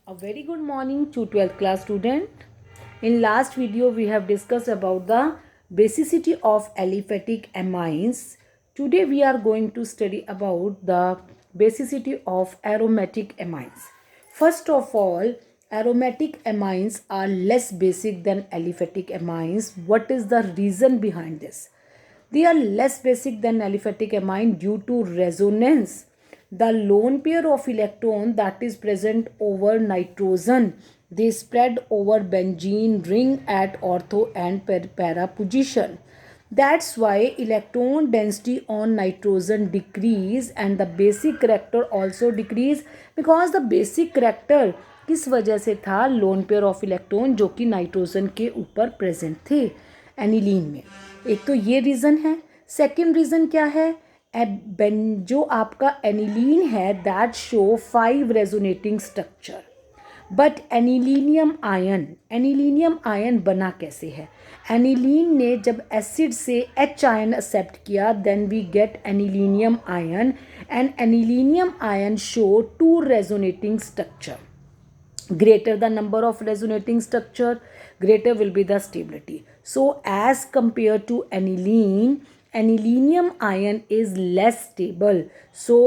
A very good morning to 12th class student. In last video we have discussed about the basicity of aliphatic amines. Today we are going to study about the basicity of aromatic amines. First of all, aromatic amines are less basic than aliphatic amines. What is the reason behind this? They are less basic than aliphatic amine due to resonance. The lone pair of electron that is present over nitrogen, they spread over benzene ring at ortho and para position. That's why electron density on nitrogen decrease and the basic character also decrease, because the basic character किस वजह से था? Lone pair of electron जो कि nitrogen के ऊपर present थे aniline में. एक तो ये रीज़न है. सेकेंड रीज़न क्या है? जो आपका एनिलीन है that show 5 resonating structure. But anilinium ion बना कैसे है? एनिलीन ने जब एसिड से एच आयन एक्सेप्ट किया then we get anilinium ion, and anilinium ion show 2 resonating structure. Greater the number of resonating structure, greater will be the stability. So as compared to aniline, anilinium ion is less stable, so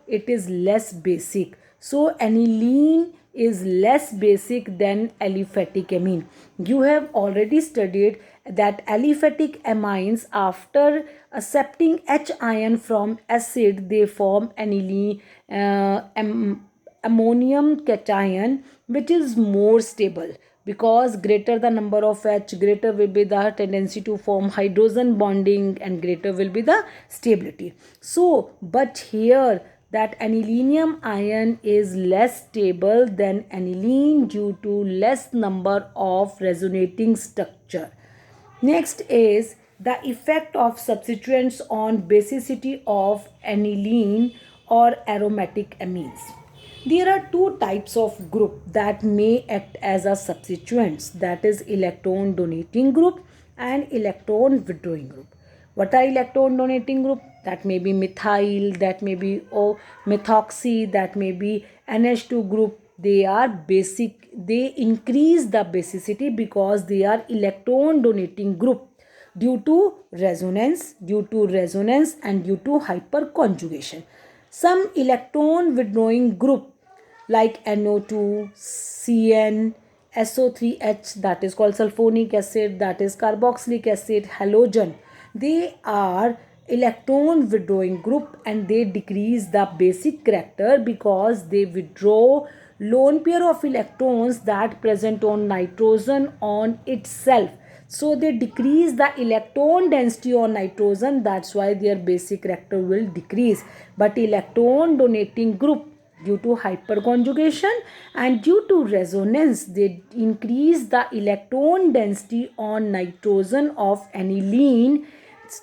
it is less basic. So aniline is less basic than aliphatic amine. You have already studied that aliphatic amines, after accepting H ion from acid, they form ammonium cation, which is more stable, because greater the number of H, greater will be the tendency to form hydrogen bonding and greater will be the stability. So but here that anilinium ion is less stable than aniline due to less number of resonating structure. Next is the effect of substituents on basicity of aniline or aromatic amines. There are two types of group that may act as a substituents, that is electron donating group and electron withdrawing group. What are electron donating group? That may be methyl, that may be methoxy, that may be NH2 group. They are basic, they increase the basicity because they are electron donating group due to resonance and due to hyperconjugation. Some electron withdrawing group like NO2, CN, SO3H, that is called sulfonic acid, that is carboxylic acid, halogen. They are electron withdrawing group and they decrease the basic character because they withdraw lone pair of electrons that present on nitrogen on itself. So they decrease the electron density on nitrogen, that's why their basic character will decrease. But electron donating group, due to hyperconjugation and due to resonance, they increase the electron density on nitrogen of aniline.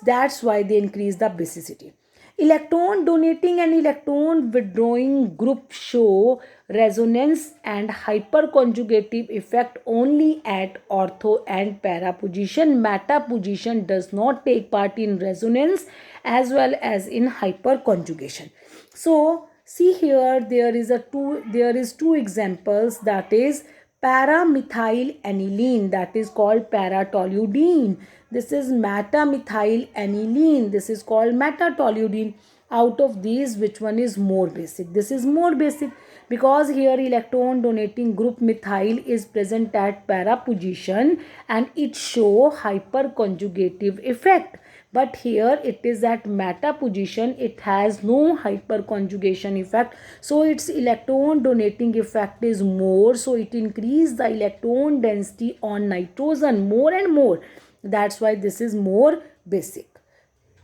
That's why they increase the basicity. Electron donating and electron withdrawing group show resonance and hyperconjugative effect only at ortho and para position. Meta position does not take part in resonance as well as in hyperconjugation. So see here, there is two examples, that is paramethyl aniline, that is called paratoluidine. This is metamethyl aniline, this is called metatoluidine. Out of these, which one is more basic? This is more basic because here electron donating group methyl is present at para position and it show hyperconjugative effect. But here it is at meta position, it has no hyperconjugation effect, so its electron donating effect is more, so it increase the electron density on nitrogen more and more. That's why this is more basic.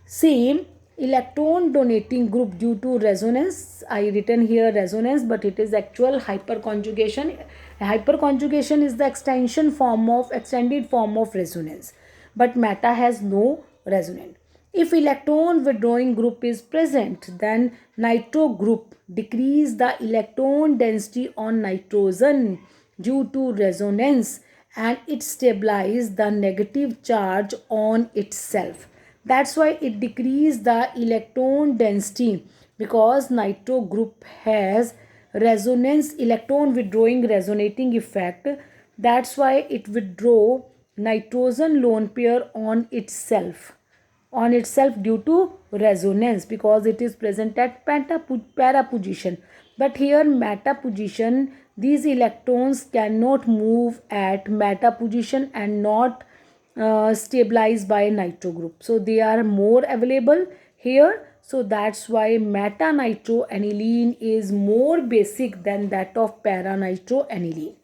Same electron donating group due to resonance, I written here resonance but it is actual hyperconjugation. Hyperconjugation is the extended form of resonance, but meta has no resonance. If electron withdrawing group is present, then nitro group decrease the electron density on nitrogen due to resonance and it stabilize the negative charge on itself. That's why it decrease the electron density, because nitro group has resonance, electron withdrawing resonating effect. That's why it withdraw nitrogen lone pair on itself due to resonance, because it is present at para position. But here meta position, these electrons cannot move at meta position and not stabilized by nitro group, so they are more available here. So that's why meta nitroaniline is more basic than that of para nitroaniline.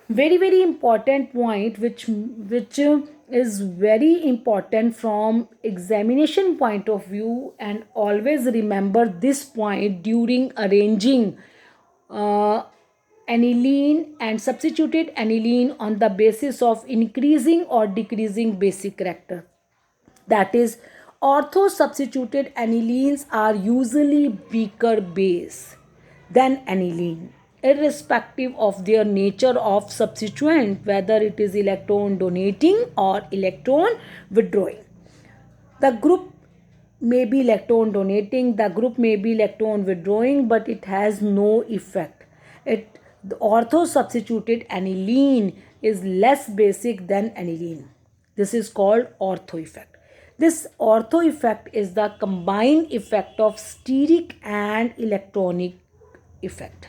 Very important point, which is very important from examination point of view, and always remember this point during arranging uh, aniline and substituted aniline on the basis of increasing or decreasing basic character. That is, ortho substituted anilines are usually weaker base than aniline, irrespective of their nature of substituent, whether it is electron donating or electron withdrawing. The group may be electron donating, the group may be electron withdrawing, but it has no effect. The ortho substituted aniline is less basic than aniline. This is called ortho effect. This ortho effect is the combined effect of steric and electronic effect.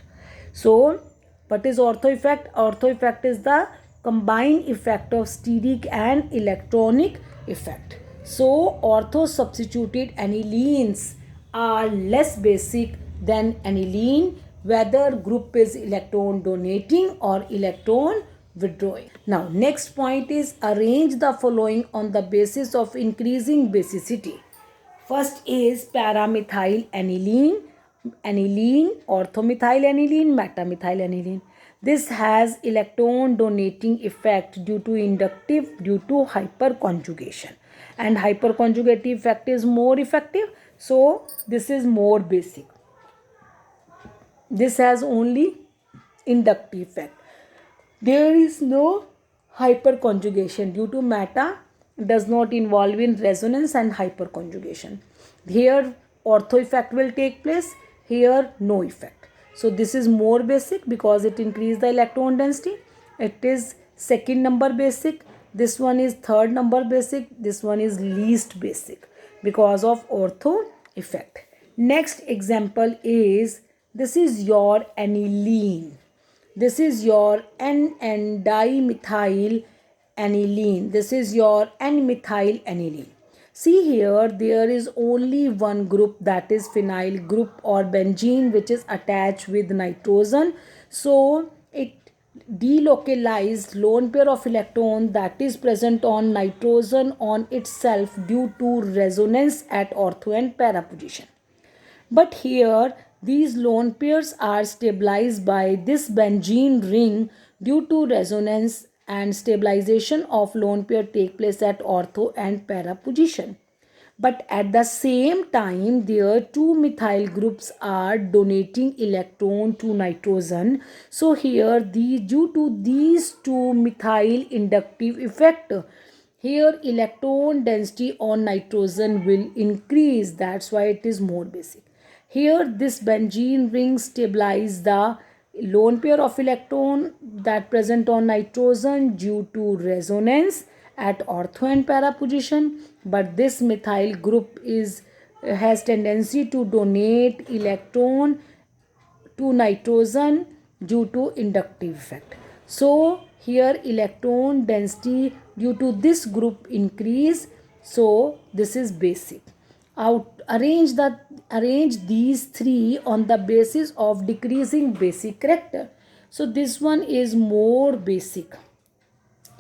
So, what is ortho effect? Ortho effect is the combined effect of steric and electronic effect. So, ortho substituted anilines are less basic than aniline, whether group is electron donating or electron withdrawing. Now, next point is arrange the following on the basis of increasing basicity. First is paramethyl aniline, orthomethyl aniline, metamethyl aniline. This has electron donating effect due to inductive due to hyperconjugation, and hyperconjugative effect is more effective. So this is more basic. This has only inductive effect. There is no hyperconjugation due to meta does not involve in resonance and hyperconjugation. Here ortho effect will take place, here no effect. So this is more basic because it increases the electron density. It is second number basic. This one is third number basic. This one is least basic because of ortho effect. Next example is, this is your aniline. This is your N-dimethyl aniline. This is your N-methyl aniline. See here, there is only one group, that is phenyl group or benzene, which is attached with nitrogen. So it delocalized lone pair of electron that is present on nitrogen on itself due to resonance at ortho and para position. But here these lone pairs are stabilized by this benzene ring due to resonance, and stabilization of lone pair take place at ortho and para position. But at the same time, their two methyl groups are donating electron to nitrogen. So here due to these two methyl inductive effect, here electron density on nitrogen will increase. That's why it is more basic. Here this benzene ring stabilizes the lone pair of electron that present on nitrogen due to resonance at ortho and para position, but this methyl group has tendency to donate electron to nitrogen due to inductive effect. So here electron density due to this group increase, so this is basic. Arrange these three on the basis of decreasing basic character. So this one is more basic,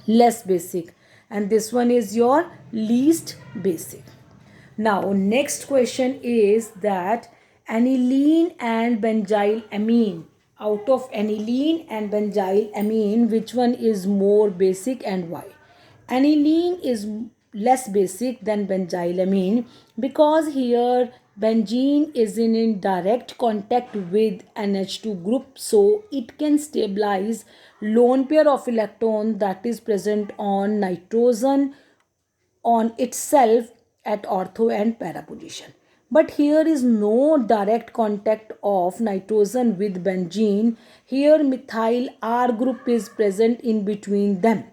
less basic, and this one is your least basic. Now next question is that aniline and benzyl amine, out of aniline and benzyl amine, which one is more basic and why? Aniline is less basic than benzylamine because here benzene is in direct contact with NH2 group, so it can stabilize lone pair of electron that is present on nitrogen on itself at ortho and para position. But here is no direct contact of nitrogen with benzene. Here methyl R group is present in between them.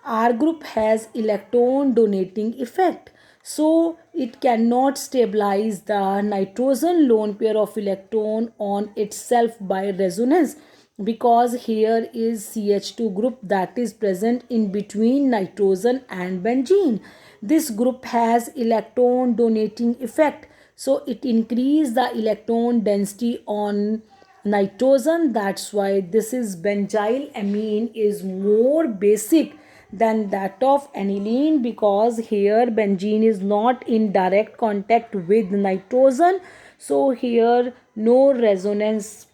R group has electron donating effect, so it cannot stabilize the nitrogen lone pair of electron on itself by resonance, because here is CH2 group that is present in between nitrogen and benzene. This group has electron donating effect, so it increase the electron density on nitrogen. That's why this is benzyl amine is more basic than that of aniline, because here benzene is not in direct contact with nitrogen, so here no resonance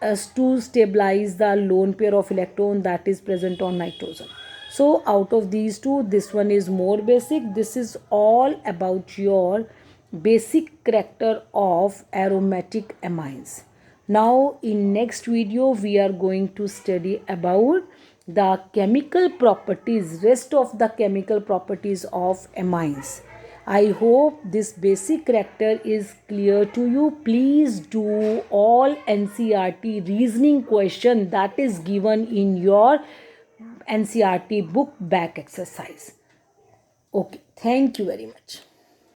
as to stabilize the lone pair of electron that is present on nitrogen. So out of these two, this one is more basic. This is all about your basic character of aromatic amines. Now in next video we are going to study about the chemical properties, rest of the chemical properties of amines. I hope this basic character is clear to you. Please do all NCERT reasoning question that is given in your NCERT book back exercise. Okay, thank you very much.